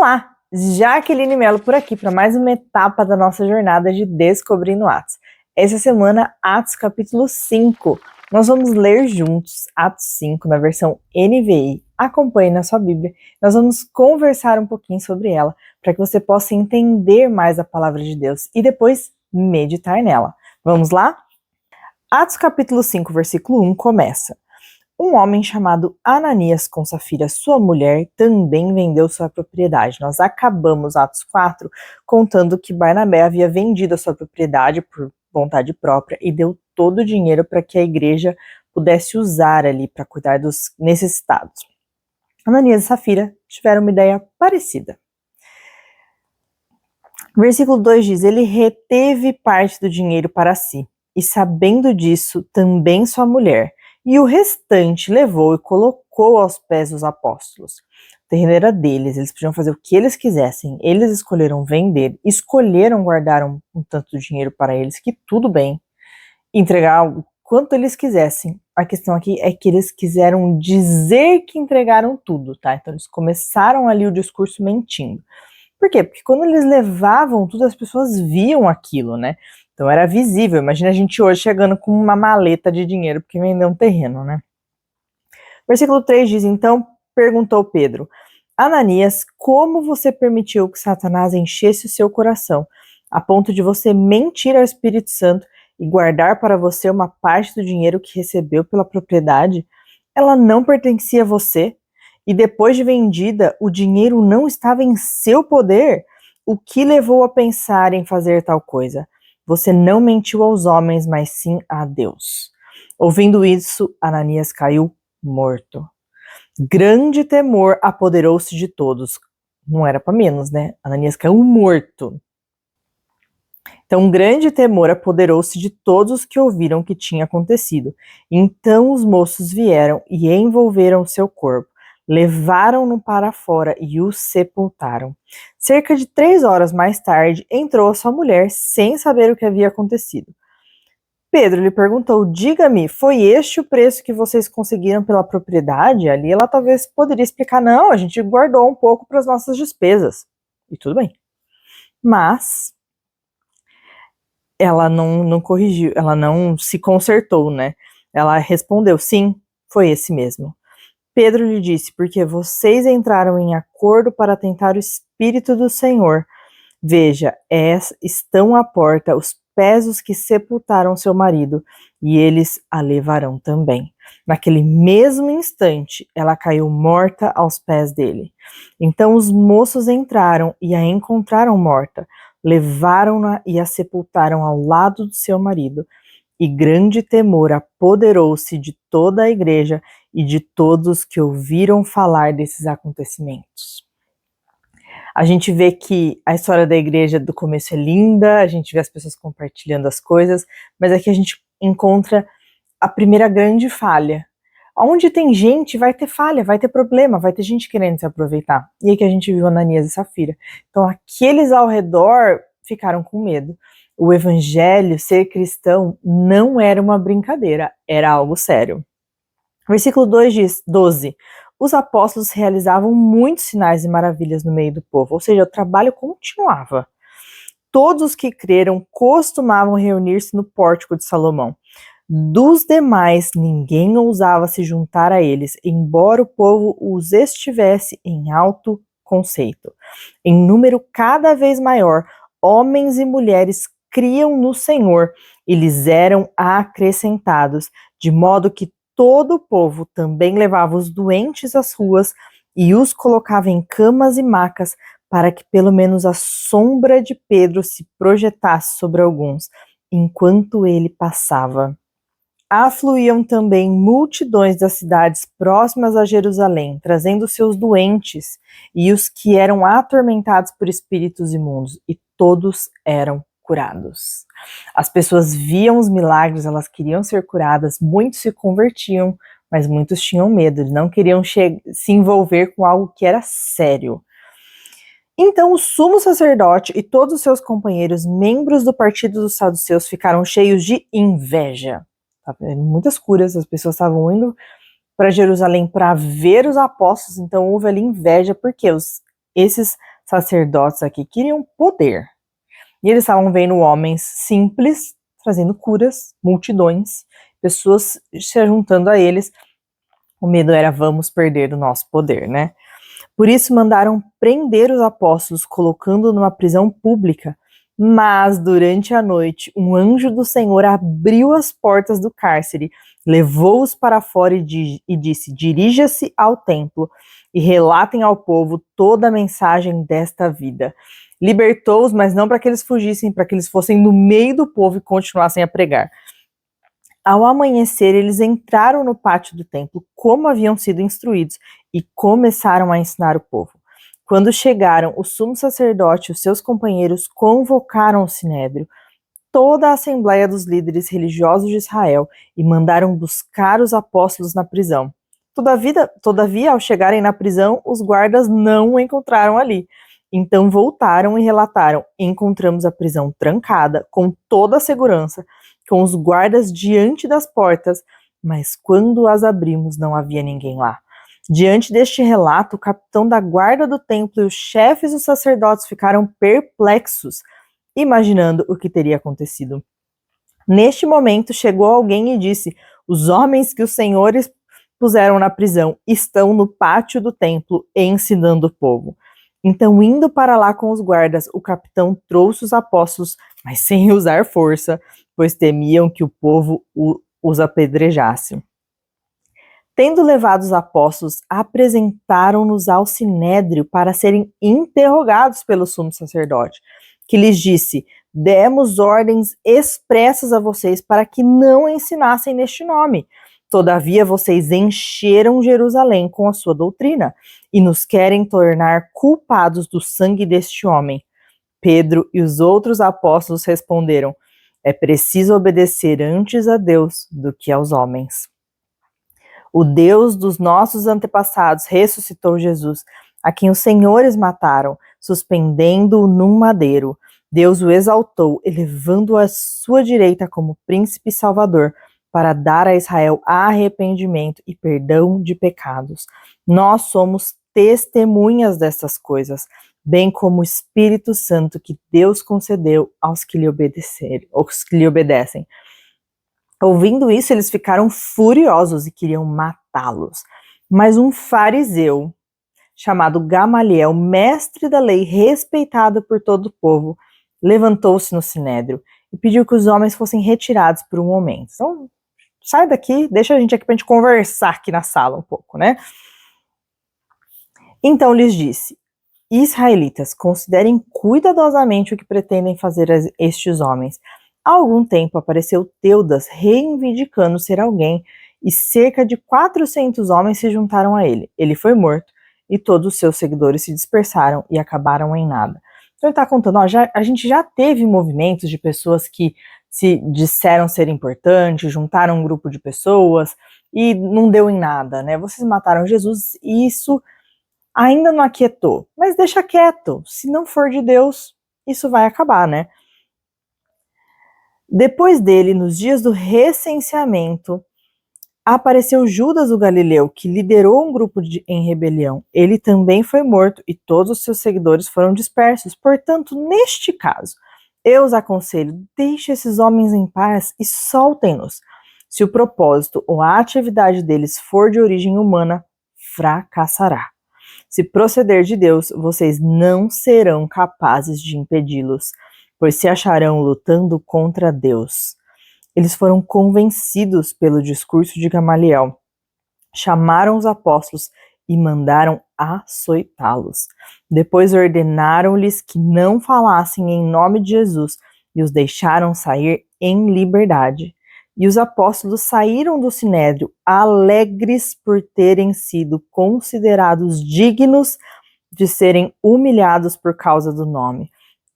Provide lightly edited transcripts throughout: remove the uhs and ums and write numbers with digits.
Olá, Jaqueline Mello por aqui para mais uma etapa da nossa jornada de Descobrindo Atos. Essa semana, Atos capítulo 5. Nós vamos ler juntos Atos 5 na versão NVI. Acompanhe na sua Bíblia. Nós vamos conversar um pouquinho sobre ela para que você possa entender mais a palavra de Deus e depois meditar nela. Vamos lá? Atos capítulo 5, versículo 1 começa. Um homem chamado Ananias com Safira, sua mulher, também vendeu sua propriedade. Nós acabamos Atos 4 contando que Barnabé havia vendido a sua propriedade por vontade própria e deu todo o dinheiro para que a igreja pudesse usar ali para cuidar dos necessitados. Ananias e Safira tiveram uma ideia parecida. Versículo 2 diz, ele reteve parte do dinheiro para si, e sabendo disso, também sua mulher, e o restante levou e colocou aos pés dos apóstolos. O terreno era deles, eles podiam fazer o que eles quisessem, eles escolheram vender, escolheram guardar um tanto de dinheiro para eles, que tudo bem, entregar o quanto eles quisessem. A questão aqui é que eles quiseram dizer que entregaram tudo, tá? Então eles começaram ali o discurso mentindo. Por quê? Porque quando eles levavam tudo, as pessoas viam aquilo, né? Então era visível. Imagina a gente hoje chegando com uma maleta de dinheiro porque vendeu um terreno, né? Versículo 3 diz, então perguntou Pedro, Ananias, como você permitiu que Satanás enchesse o seu coração, a ponto de você mentir ao Espírito Santo e guardar para você uma parte do dinheiro que recebeu pela propriedade? Ela não pertencia a você? E depois de vendida, o dinheiro não estava em seu poder? O que levou a pensar em fazer tal coisa? Você não mentiu aos homens, mas sim a Deus. Ouvindo isso, Ananias caiu morto. Grande temor apoderou-se de todos. Não era para menos, né? Ananias caiu morto. Então, um grande temor apoderou-se de todos os que ouviram o que tinha acontecido. Então os moços vieram e envolveram seu corpo. Levaram-no para fora e o sepultaram. Cerca de 3 horas mais tarde, entrou a sua mulher, sem saber o que havia acontecido. Pedro lhe perguntou, diga-me, foi este o preço que vocês conseguiram pela propriedade? Ali ela talvez poderia explicar, não, a gente guardou um pouco para as nossas despesas. E tudo bem. Mas ela não corrigiu, ela não se consertou, né? Ela respondeu, sim, foi esse mesmo. Pedro lhe disse, porque vocês entraram em acordo para tentar o Espírito do Senhor. Veja, estão à porta os pés dos que sepultaram seu marido, e eles a levarão também. Naquele mesmo instante, ela caiu morta aos pés dele. Então os moços entraram e a encontraram morta, levaram-na e a sepultaram ao lado do seu marido. E grande temor apoderou-se de toda a igreja e de todos que ouviram falar desses acontecimentos. A gente vê que a história da igreja do começo é linda, a gente vê as pessoas compartilhando as coisas, mas aqui a gente encontra a primeira grande falha. Onde tem gente, vai ter falha, vai ter problema, vai ter gente querendo se aproveitar. E aí que a gente viu Ananias e Safira. Então aqueles ao redor ficaram com medo. O evangelho, ser cristão, não era uma brincadeira, era algo sério. Versículo 2 diz, 12. Os apóstolos realizavam muitos sinais e maravilhas no meio do povo, ou seja, o trabalho continuava. Todos os que creram costumavam reunir-se no pórtico de Salomão. Dos demais, ninguém ousava se juntar a eles, embora o povo os estivesse em alto conceito. Em número cada vez maior, homens e mulheres criam no Senhor e lhes eram acrescentados, de modo que todo o povo também levava os doentes às ruas e os colocava em camas e macas, para que pelo menos a sombra de Pedro se projetasse sobre alguns, enquanto ele passava. Afluíam também multidões das cidades próximas a Jerusalém, trazendo seus doentes e os que eram atormentados por espíritos imundos, e todos eram curados. As pessoas viam os milagres, elas queriam ser curadas, muitos se convertiam, mas muitos tinham medo, eles não queriam se envolver com algo que era sério. Então o sumo sacerdote e todos os seus companheiros, membros do partido dos saduceus, ficaram cheios de inveja. Muitas curas, as pessoas estavam indo para Jerusalém para ver os apóstolos, então houve ali inveja, porque esses sacerdotes aqui queriam poder. E eles estavam vendo homens simples trazendo curas, multidões, pessoas se juntando a eles. O medo era: vamos perder o nosso poder, né? Por isso mandaram prender os apóstolos, colocando numa prisão pública. Mas durante a noite, um anjo do Senhor abriu as portas do cárcere, levou-os para fora e disse: dirija-se ao templo e relatem ao povo toda a mensagem desta vida. Libertou-os, mas não para que eles fugissem, para que eles fossem no meio do povo e continuassem a pregar. Ao amanhecer, eles entraram no pátio do templo, como haviam sido instruídos, e começaram a ensinar o povo. Quando chegaram, o sumo sacerdote e os seus companheiros convocaram o sinédrio, toda a assembleia dos líderes religiosos de Israel, e mandaram buscar os apóstolos na prisão. Todavia, ao chegarem na prisão, os guardas não o encontraram ali. Então voltaram e relataram: encontramos a prisão trancada, com toda a segurança, com os guardas diante das portas, mas quando as abrimos não havia ninguém lá. Diante deste relato, o capitão da guarda do templo e os chefes dos sacerdotes ficaram perplexos, imaginando o que teria acontecido. Neste momento chegou alguém e disse: os homens que os senhores puseram na prisão estão no pátio do templo ensinando o povo. Então, indo para lá com os guardas, o capitão trouxe os apóstolos, mas sem usar força, pois temiam que o povo os apedrejasse. Tendo levado os apóstolos, apresentaram-nos ao sinédrio para serem interrogados pelo sumo sacerdote, que lhes disse: demos ordens expressas a vocês para que não ensinassem neste nome. Todavia vocês encheram Jerusalém com a sua doutrina e nos querem tornar culpados do sangue deste homem. Pedro e os outros apóstolos responderam: é preciso obedecer antes a Deus do que aos homens. O Deus dos nossos antepassados ressuscitou Jesus, a quem os senhores mataram, suspendendo-o num madeiro. Deus o exaltou, elevando-o à sua direita como príncipe e salvador, para dar a Israel arrependimento e perdão de pecados. Nós somos testemunhas dessas coisas, bem como o Espírito Santo que Deus concedeu aos que lhe obedecem. Ouvindo isso, eles ficaram furiosos e queriam matá-los. Mas um fariseu, chamado Gamaliel, mestre da lei, respeitado por todo o povo, levantou-se no sinédrio e pediu que os homens fossem retirados por um momento. Então, sai daqui, deixa a gente aqui para a gente conversar aqui na sala um pouco, né? Então lhes disse: israelitas, considerem cuidadosamente o que pretendem fazer estes homens. Há algum tempo apareceu Teudas reivindicando ser alguém, e cerca de 400 homens se juntaram a ele. Ele foi morto, e todos os seus seguidores se dispersaram e acabaram em nada. Então ele está contando: a gente já teve movimentos de pessoas que se disseram ser importantes, juntaram um grupo de pessoas e não deu em nada, né? Vocês mataram Jesus e isso ainda não aquietou, mas deixa quieto, se não for de Deus, isso vai acabar, né? Depois dele, nos dias do recenseamento, apareceu Judas o Galileu, que liderou um grupo em rebelião. Ele também foi morto e todos os seus seguidores foram dispersos. Portanto, neste caso, eu os aconselho: deixe esses homens em paz e soltem-nos. Se o propósito ou a atividade deles for de origem humana, fracassará. Se proceder de Deus, vocês não serão capazes de impedi-los, pois se acharão lutando contra Deus. Eles foram convencidos pelo discurso de Gamaliel, chamaram os apóstolos e mandaram açoitá-los. Depois ordenaram-lhes que não falassem em nome de Jesus e os deixaram sair em liberdade. E os apóstolos saíram do sinédrio alegres por terem sido considerados dignos de serem humilhados por causa do nome.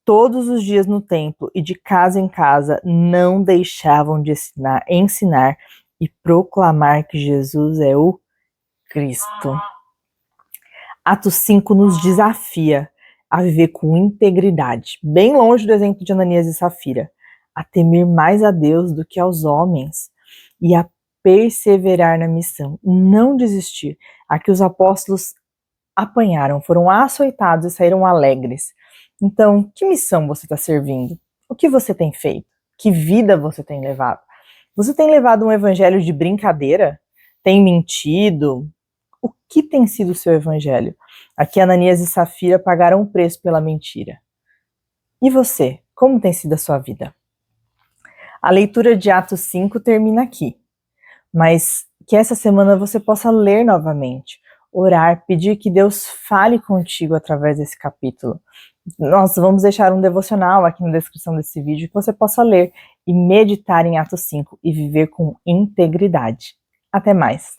Todos os dias no templo e de casa em casa não deixavam de ensinar e proclamar que Jesus é o Cristo. Atos 5 nos desafia a viver com integridade, bem longe do exemplo de Ananias e Safira, a temer mais a Deus do que aos homens e a perseverar na missão, não desistir. Aqui os apóstolos apanharam, foram açoitados e saíram alegres. Então, que missão você está servindo? O que você tem feito? Que vida você tem levado? Você tem levado um evangelho de brincadeira? Tem mentido? O que tem sido o seu evangelho? Aqui Ananias e Safira pagaram o preço pela mentira. E você? Como tem sido a sua vida? A leitura de Atos 5 termina aqui, mas que essa semana você possa ler novamente, orar, pedir que Deus fale contigo através desse capítulo. Nós vamos deixar um devocional aqui na descrição desse vídeo que você possa ler e meditar em Atos 5 e viver com integridade. Até mais!